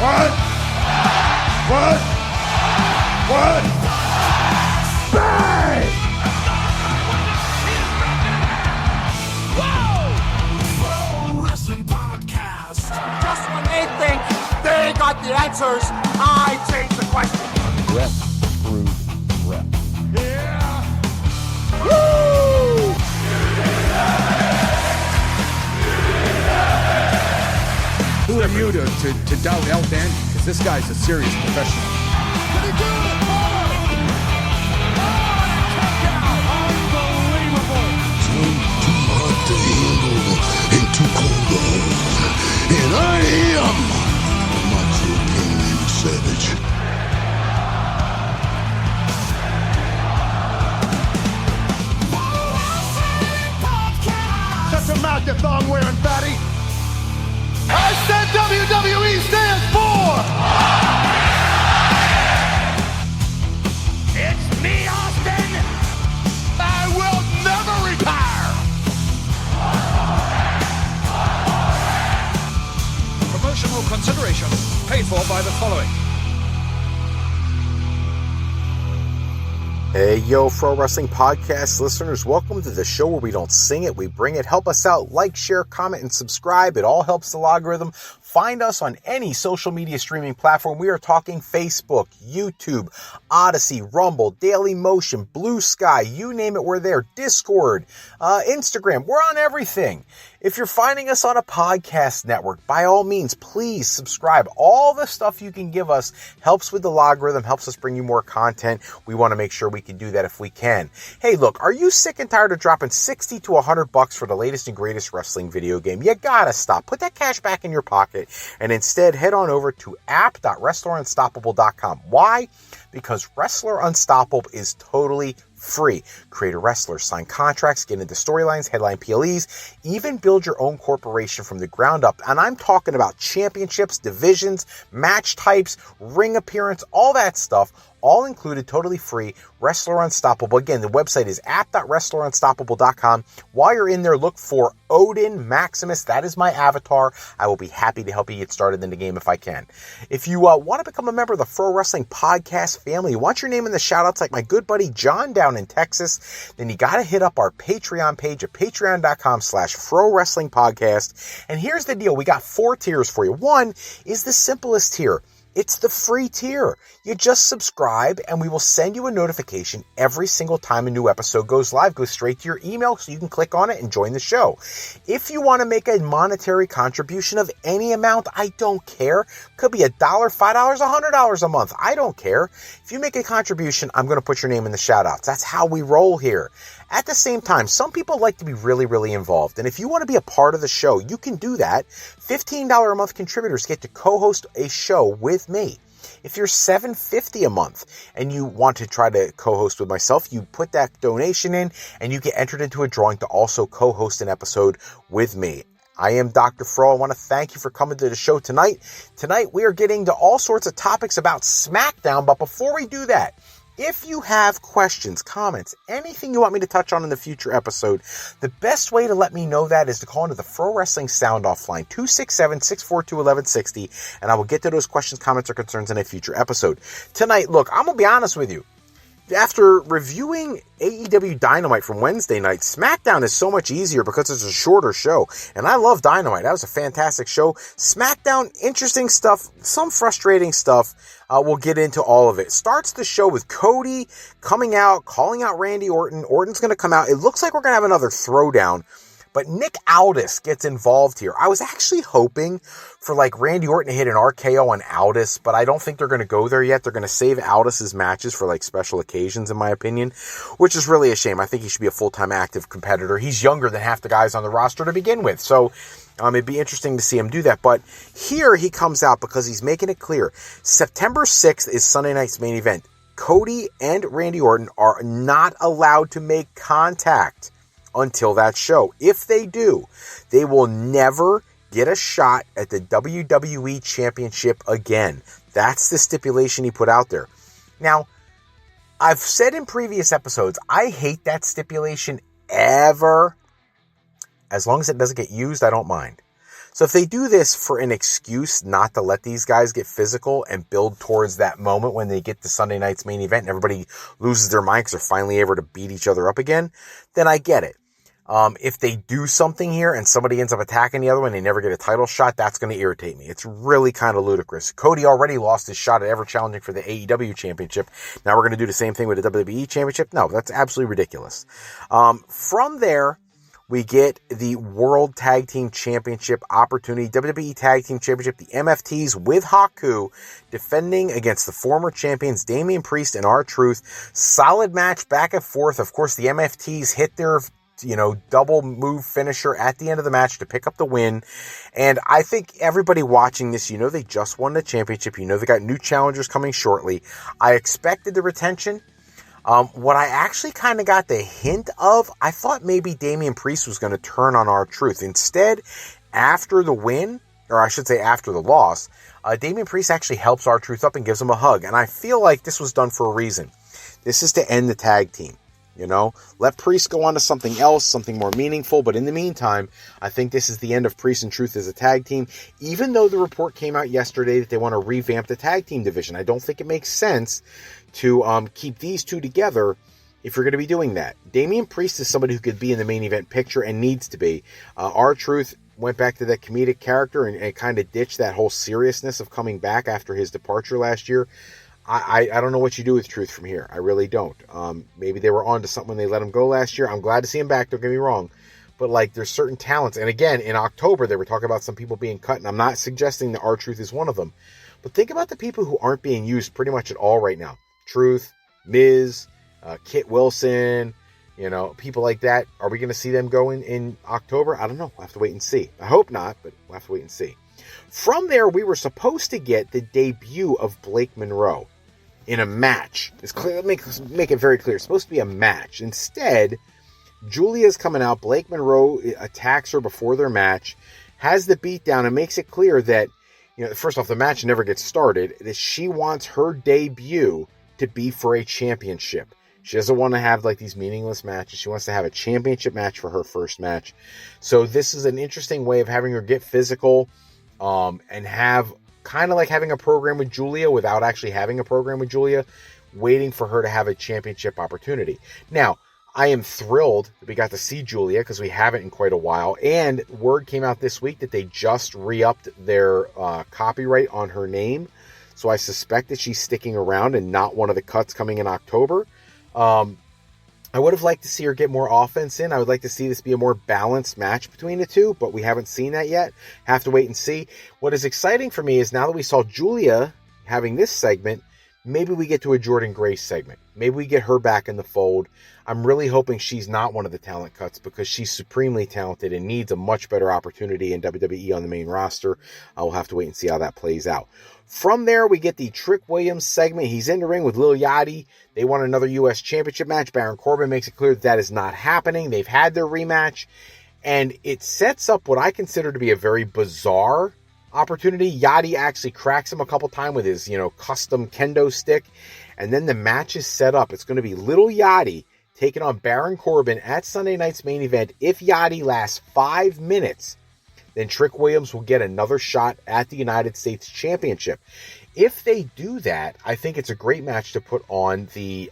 What? Bang! Pro Wrestling Podcast. Just when they think they got the answers, I change the question. Rep through rep. Yeah. Woo! Who are you to doubt El Dandy? Because this guy's a serious professional. Did he do it? Unbelievable. Too hot to handle and too cold to hold. And I am the Macho King Randy Savage. Shut your mouth, you thong-wearing fatty. I said WWE stands for. It's me, Austin. I will never retire. Promotional consideration paid for by the following. Hey, yo, Pro Wrestling Podcast listeners, welcome to the show where we don't sing it, we bring it. Help us out, like, share, comment, and subscribe. It all helps the logarithm. Find us on any social media streaming platform. We are talking Facebook, YouTube, Odysee, Rumble, Daily Motion, Bluesky, you name it, we're there. Discord, Instagram, we're on everything. If you're finding us on a podcast network, by all means, please subscribe. All the stuff you can give us helps with the logarithm, helps us bring you more content. We want to make sure we can do that if we can. Hey, look, are you sick and tired of dropping $60 to $100 for the latest and greatest wrestling video game? You gotta stop. Put that cash back in your pocket and instead head on over to app.wrestlerunstoppable.com. Why? Because Wrestler Unstoppable is totally free. Create a wrestler, sign contracts, get into storylines, headline PLEs, even build your own corporation from the ground up. And I'm talking about championships, divisions, match types, ring appearance, all that stuff, all included, totally free. Wrestler Unstoppable. Again, the website is app.wrestlerunstoppable.com. While you're in there, look for Odin Maximus. That is my avatar. I will be happy to help you get started in the game if I can. If you want to become a member of the Pro Wrestling Podcast family, you want your name in the shout-outs like my good buddy John down in Texas, then you got to hit up our Patreon page at patreon.com/Pro Wrestling Podcast. And here's the deal. We got 4 tiers for you. One is the simplest tier. It's the free tier. You just subscribe and we will send you a notification every single time a new episode goes live. Goes straight to your email so you can click on it and join the show. If you want to make a monetary contribution of any amount, I don't care. Could be $1, $5, $100 a month. I don't care. If you make a contribution, I'm going to put your name in the shout outs. That's how we roll here. At the same time, some people like to be really, really involved. And if you want to be a part of the show, you can do that. $15 a month contributors get to co-host a show with me. If you're $7.50 a month and you want to try to co-host with myself, you put that donation in and you get entered into a drawing to also co-host an episode with me. I am Dr. Fro. I want to thank you for coming to the show tonight. Tonight, we are getting to all sorts of topics about SmackDown. But before we do that, if you have questions, comments, anything you want me to touch on in the future episode, the best way to let me know that is to call into the Pro Wrestling Sound Off line, 267-642-1160, and I will get to those questions, comments, or concerns in a future episode. Tonight, look, I'm going to be honest with you. After reviewing AEW Dynamite from Wednesday night, SmackDown is so much easier because it's a shorter show. And I love Dynamite. That was a fantastic show. SmackDown, interesting stuff, some frustrating stuff. We'll get into all of it. Starts the show with Cody coming out, calling out Randy Orton. Orton's going to come out. It looks like we're going to have another throwdown. But Nick Aldis gets involved here. I was actually hoping for like Randy Orton to hit an RKO on Aldis, but I don't think they're going to go there yet. They're going to save Aldis's matches for like special occasions, in my opinion, which is really a shame. I think he should be a full-time active competitor. He's younger than half the guys on the roster to begin with. So it'd be interesting to see him do that. But here he comes out because he's making it clear. September 6th is Sunday night's main event. Cody and Randy Orton are not allowed to make contact until that show. If they do, they will never get a shot at the WWE Championship again. That's the stipulation he put out there. Now, I've said in previous episodes, I hate that stipulation ever. As long as it doesn't get used, I don't mind. So if they do this for an excuse not to let these guys get physical and build towards that moment when they get to Sunday night's main event and everybody loses their mind because they're finally able to beat each other up again, then I get it. If they do something here and somebody ends up attacking the other one and they never get a title shot, that's going to irritate me. It's really kind of ludicrous. Cody already lost his shot at ever challenging for the AEW championship. Now we're going to do the same thing with the WWE championship? No, that's absolutely ridiculous. From there, we get the World Tag Team Championship opportunity, WWE Tag Team Championship, the MFTs with Haku defending against the former champions Damian Priest and R-Truth. Solid match back and forth. Of course, the MFTs hit their double move finisher at the end of the match to pick up the win. And I think everybody watching this, they just won the championship. They got new challengers coming shortly. I expected the retention. What I actually kind of got the hint of, I thought maybe Damian Priest was going to turn on R-Truth. Instead, after the win, or I should say after the loss, Damian Priest actually helps R-Truth up and gives him a hug. And I feel like this was done for a reason. This is to end the tag team. Let Priest go on to something else, something more meaningful. But in the meantime, I think this is the end of Priest and Truth as a tag team, even though the report came out yesterday that they want to revamp the tag team division. I don't think it makes sense to keep these two together if you're going to be doing that. Damian Priest is somebody who could be in the main event picture and needs to be. R-Truth went back to that comedic character and kind of ditched that whole seriousness of coming back after his departure last year. I don't know what you do with Truth from here. I really don't. Maybe they were on to something when they let him go last year. I'm glad to see him back, don't get me wrong. But, there's certain talents. And again, in October, they were talking about some people being cut, and I'm not suggesting that R-Truth is one of them. But think about the people who aren't being used pretty much at all right now. Truth, Miz, Kit Wilson, people like that. Are we going to see them go in October? I don't know. We'll have to wait and see. I hope not, but we'll have to wait and see. From there, we were supposed to get the debut of Blake Monroe in a match. It's clear, make it very clear. It's supposed to be a match. Instead, Julia's coming out. Blake Monroe attacks her before their match, has the beatdown, and makes it clear that, first off, the match never gets started, that she wants her debut to be for a championship. She doesn't want to have these meaningless matches. She wants to have a championship match for her first match. So this is an interesting way of having her get physical, and have kind of like having a program with Julia without actually having a program with Julia, waiting for her to have a championship opportunity. Now, I am thrilled that we got to see Julia because we haven't in quite a while. And word came out this week that they just re-upped their copyright on her name. So I suspect that she's sticking around and not one of the cuts coming in October. I would have liked to see her get more offense in. I would like to see this be a more balanced match between the two, but we haven't seen that yet. Have to wait and see. What is exciting for me is now that we saw Julia having this segment, maybe we get to a Jordan Grace segment. Maybe we get her back in the fold. I'm really hoping she's not one of the talent cuts because she's supremely talented and needs a much better opportunity in WWE on the main roster. I will have to wait and see how that plays out. From there, we get the Trick Williams segment. He's in the ring with Lil Yachty. They want another U.S. Championship match. Baron Corbin makes it clear that is not happening. They've had their rematch. And it sets up what I consider to be a very bizarre opportunity. Yachty actually cracks him a couple times with his, custom kendo stick. And then the match is set up. It's going to be Little Yachty taking on Baron Corbin at Sunday night's main event. If Yachty lasts 5 minutes, then Trick Williams will get another shot at the United States Championship. If they do that, I think it's a great match to put on the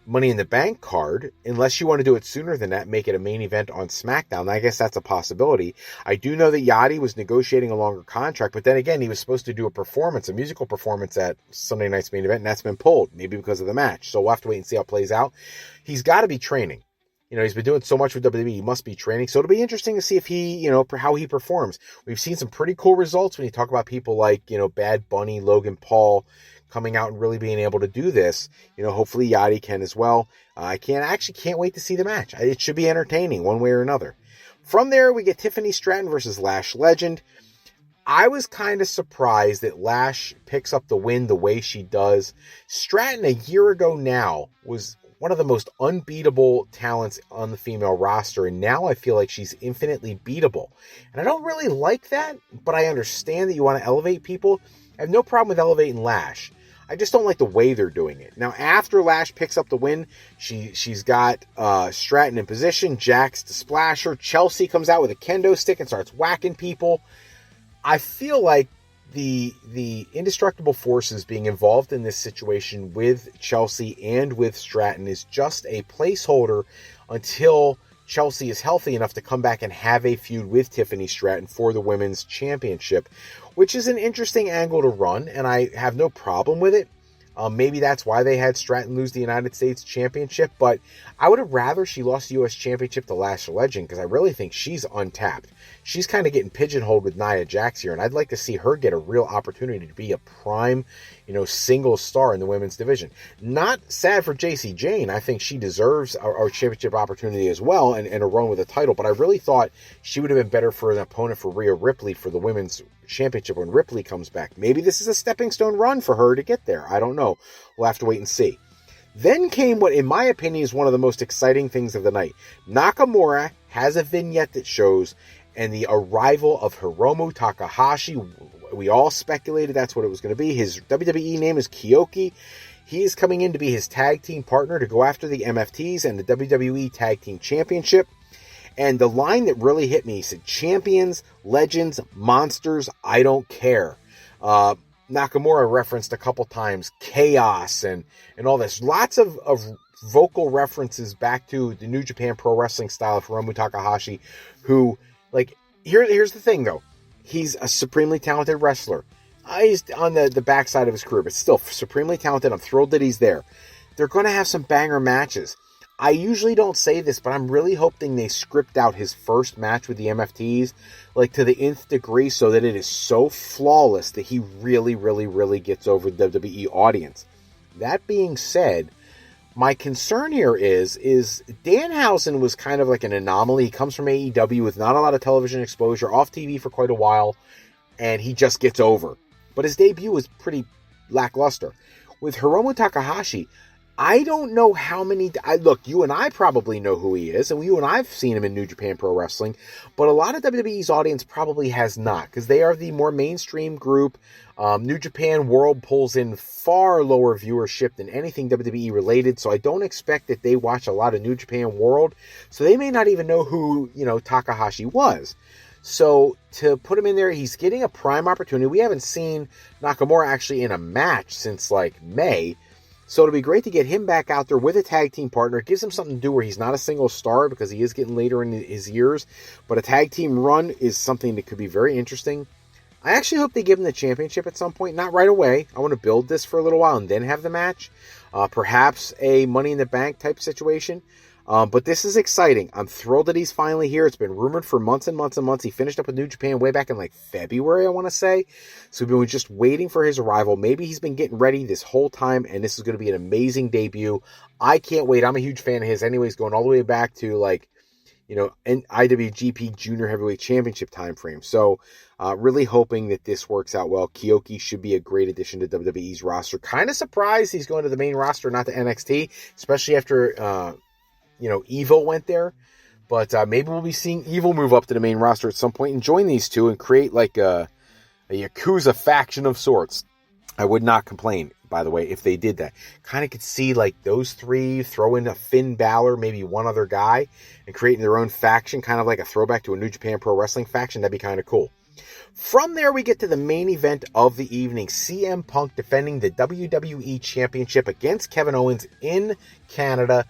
Money in the Bank card, unless you want to do it sooner than that, make it a main event on SmackDown. I guess that's a possibility. I do know that Yachty was negotiating a longer contract, but then again, he was supposed to do a musical performance at Sunday night's main event, and that's been pulled, maybe because of the match. So we'll have to wait and see how it plays out. He's got to be training. He's been doing so much with WWE, he must be training. So it'll be interesting to see if he, how he performs. We've seen some pretty cool results when you talk about people like, Bad Bunny, Logan Paul, coming out and really being able to do this. Hopefully Yachty can as well. I can't wait to see the match. It should be entertaining one way or another. From there, we get Tiffany Stratton versus Lash Legend. I was kind of surprised that Lash picks up the win the way she does. Stratton a year ago now was one of the most unbeatable talents on the female roster, and now I feel like she's infinitely beatable. And I don't really like that, but I understand that you want to elevate people. I have no problem with elevating Lash. I just don't like the way they're doing it. Now, after Lash picks up the win, she's got Stratton in position, Jax to splash her, Chelsea comes out with a kendo stick and starts whacking people. I feel like the indestructible forces being involved in this situation with Chelsea and with Stratton is just a placeholder until Chelsea is healthy enough to come back and have a feud with Tiffany Stratton for the women's championship, which is an interesting angle to run, and I have no problem with it. Maybe that's why they had Stratton lose the United States Championship, but I would have rather she lost the U.S. Championship to Lash Legend, because I really think she's untapped. She's kind of getting pigeonholed with Nia Jax here, and I'd like to see her get a real opportunity to be a prime, single star in the women's division. Not sad for JC Jane. I think she deserves a championship opportunity as well, and a run with a title, but I really thought she would have been better for an opponent for Rhea Ripley for the women's championship when Ripley comes back. Maybe this is a stepping stone run for her to get there. I don't know. We'll have to wait and see. Then came what, in my opinion, is one of the most exciting things of the night. Nakamura has a vignette that shows, and the arrival of Hiromu Takahashi. We all speculated that's what it was going to be. His WWE name is Kyoki. He is coming in to be his tag team partner to go after the MFTs and the WWE Tag Team Championship. And the line that really hit me said, "Champions, legends, monsters, I don't care." Nakamura referenced a couple times chaos and all this. Lots of vocal references back to the New Japan Pro Wrestling style of Hiromu Takahashi, who, here's the thing, though. He's a supremely talented wrestler. He's on the backside of his career, but still supremely talented. I'm thrilled that he's there. They're going to have some banger matches. I usually don't say this, but I'm really hoping they script out his first match with the MFTs, to the nth degree, so that it is so flawless that he really, really, really gets over the WWE audience. That being said, my concern here is Danhausen was kind of like an anomaly. He comes from AEW with not a lot of television exposure, off TV for quite a while, and he just gets over. But his debut was pretty lackluster. With Hiromu Takahashi, I don't know how many... Look, you and I probably know who he is, and you and I have seen him in New Japan Pro Wrestling, but a lot of WWE's audience probably has not, because they are the more mainstream group. New Japan World pulls in far lower viewership than anything WWE related, so I don't expect that they watch a lot of New Japan World, so they may not even know who, Takahashi was. So to put him in there, he's getting a prime opportunity. We haven't seen Nakamura actually in a match since, May. So it'll be great to get him back out there with a tag team partner. It gives him something to do where he's not a single star, because he is getting later in his years. But a tag team run is something that could be very interesting. I actually hope they give him the championship at some point. Not right away. I want to build this for a little while and then have the match. Perhaps a Money in the Bank type situation. But this is exciting. I'm thrilled that he's finally here. It's been rumored for months and months and months. He finished up with New Japan way back in February, I want to say. So we've been just waiting for his arrival. Maybe he's been getting ready this whole time, and this is going to be an amazing debut. I can't wait. I'm a huge fan of his anyways, going all the way back to IWGP Junior Heavyweight Championship time frame. So really hoping that this works out well. Kyoki should be a great addition to WWE's roster. Kind of surprised he's going to the main roster, not to NXT, especially after... Evil went there, but maybe we'll be seeing Evil move up to the main roster at some point and join these two and create a Yakuza faction of sorts. I would not complain, by the way, if they did that. Kind of could see those three throw in a Finn Balor, maybe one other guy, and creating their own faction, kind of like a throwback to a New Japan Pro Wrestling faction. That'd be kind of cool. From there, we get to the main event of the evening. CM Punk defending the WWE Championship against Kevin Owens in Canada.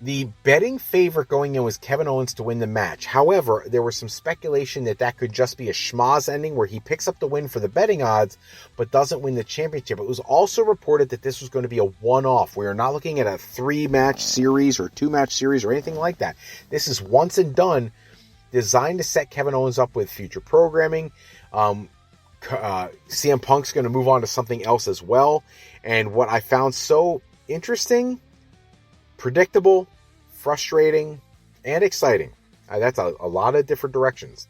The betting favorite going in was Kevin Owens to win the match. However, there was some speculation that could just be a schmoz ending where he picks up the win for the betting odds, but doesn't win the championship. It was also reported that this was going to be a one-off. We are not looking at a 3-match series or 2-match series or anything like that. This is once and done, designed to set Kevin Owens up with future programming. CM Punk's going to move on to something else as well. And what I found so interesting, predictable, frustrating, and exciting. That's a lot of different directions.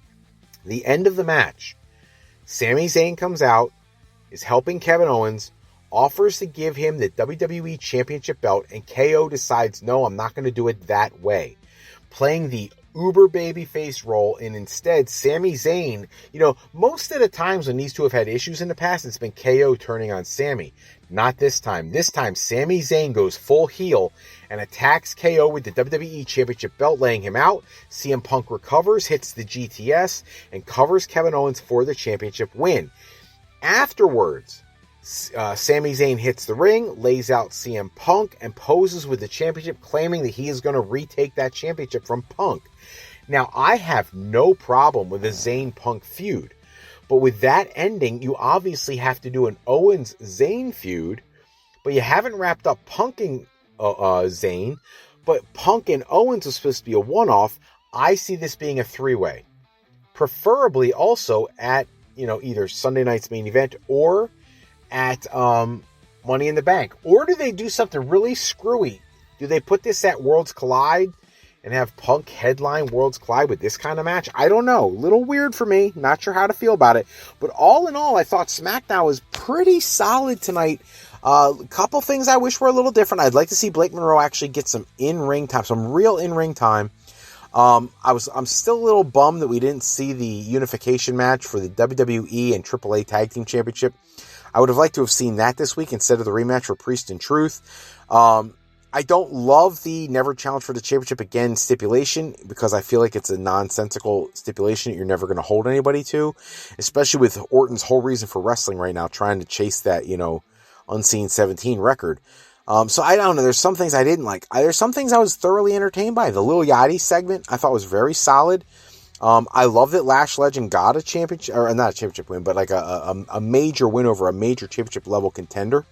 The end of the match, Sami Zayn comes out, is helping Kevin Owens, offers to give him the WWE Championship belt, and KO decides, no, I'm not going to do it that way. Playing the uber babyface role, and instead Sami Zayn, most of the times when these two have had issues in the past, it's been KO turning on Sami. Not this time. This time, Sami Zayn goes full heel and attacks KO with the WWE Championship belt, laying him out. CM Punk recovers, hits the GTS, and covers Kevin Owens for the championship win. Afterwards, Sami Zayn hits the ring, lays out CM Punk, and poses with the championship, claiming that he is going to retake that championship from Punk. Now, I have no problem with a Zayn-Punk feud. But with that ending, you obviously have to do an Owens-Zayn feud, but you haven't wrapped up Punk and Zayn, but Punk and Owens was supposed to be a one-off. I see this being a three-way. Preferably also at, either Sunday night's main event or at Money in the Bank. Or do they do something really screwy? Do they put this at Worlds Collide and have Punk headline Worlds Collide with this kind of match? I don't know. Little weird for me. Not sure how to feel about it. But all in all, I thought SmackDown was pretty solid tonight. A couple things I wish were a little different. I'd like to see Blake Monroe actually get some in-ring time, some real in-ring time. I'm still a little bummed that we didn't see the unification match for the WWE and AAA Tag Team Championship. I would have liked to have seen that this week instead of the rematch for Priest and Truth. I don't love the never challenge for the championship again stipulation, because I feel like it's a nonsensical stipulation that you're never going to hold anybody to, especially with Orton's whole reason for wrestling right now, trying to chase that, unseen 17 record. So I don't know. There's some things I didn't like. There's some things I was thoroughly entertained by. The Lil Yachty segment I thought was very solid. I love that Lash Legend got a championship, or not a championship win, but like a major win over a major championship level contender.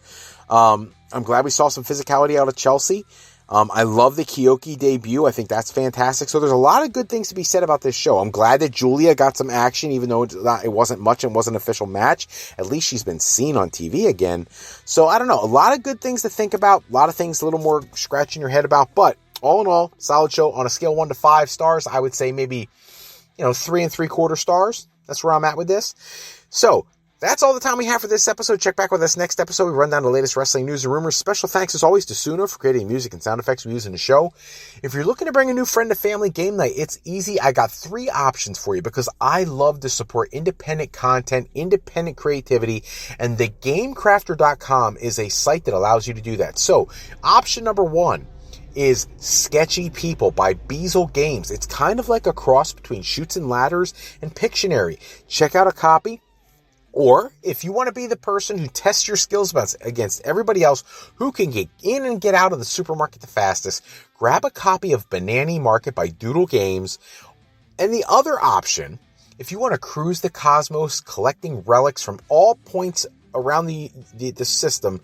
I'm glad we saw some physicality out of Chelsea. I love the Kyoki debut. I think that's fantastic. So there's a lot of good things to be said about this show. I'm glad that Julia got some action, even though it wasn't much and wasn't an official match. At least she's been seen on TV again. So I don't know. A lot of good things to think about. A lot of things a little more scratching your head about. But all in all, solid show. On a scale of 1 to 5 stars, I would say maybe 3 3/4 stars. That's where I'm at with this. So that's all the time we have for this episode. Check back with us next episode. We run down the latest wrestling news and rumors. Special thanks, as always, to Suno for creating music and sound effects we use in the show. If you're looking to bring a new friend to family game night, it's easy. I got 3 options for you, because I love to support independent content, independent creativity, and thegamecrafter.com is a site that allows you to do that. So, option number 1 is Sketchy People by Beezle Games. It's kind of like a cross between Chutes and Ladders and Pictionary. Check out a copy. Or, if you want to be the person who tests your skills against everybody else who can get in and get out of the supermarket the fastest, grab a copy of Banani Market by Doodle Games. And the other option, if you want to cruise the cosmos collecting relics from all points around the system,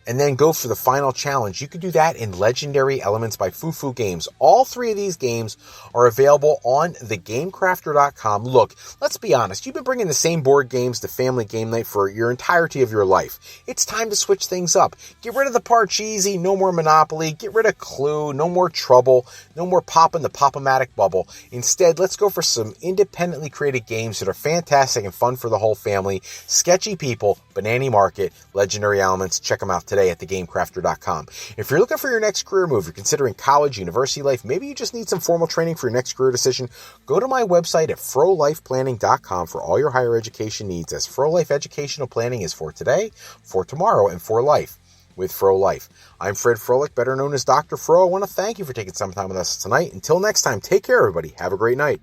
and then go for the final challenge, you can do that in Legendary Elements by Fufu Games. All 3 of these games are available on thegamecrafter.com. Look, let's be honest. You've been bringing the same board games to family game night for your entirety of your life. It's time to switch things up. Get rid of the Parcheesi, no more Monopoly. Get rid of Clue, no more Trouble, no more popping the Podomatic bubble. Instead, let's go for some independently created games that are fantastic and fun for the whole family. Sketchy People, Banani Market, Legendary Elements. Check them out today at thegamecrafter.com. If you're looking for your next career move, you're considering college, university life, maybe you just need some formal training for your next career decision, go to my website at frolifeplanning.com for all your higher education needs, as Fro Life educational planning is for today, for tomorrow, and for life with Fro Life. I'm Fred Froelich, better known as Dr. Fro. I want to thank you for taking some time with us tonight. Until next time, take care, everybody. Have a great night.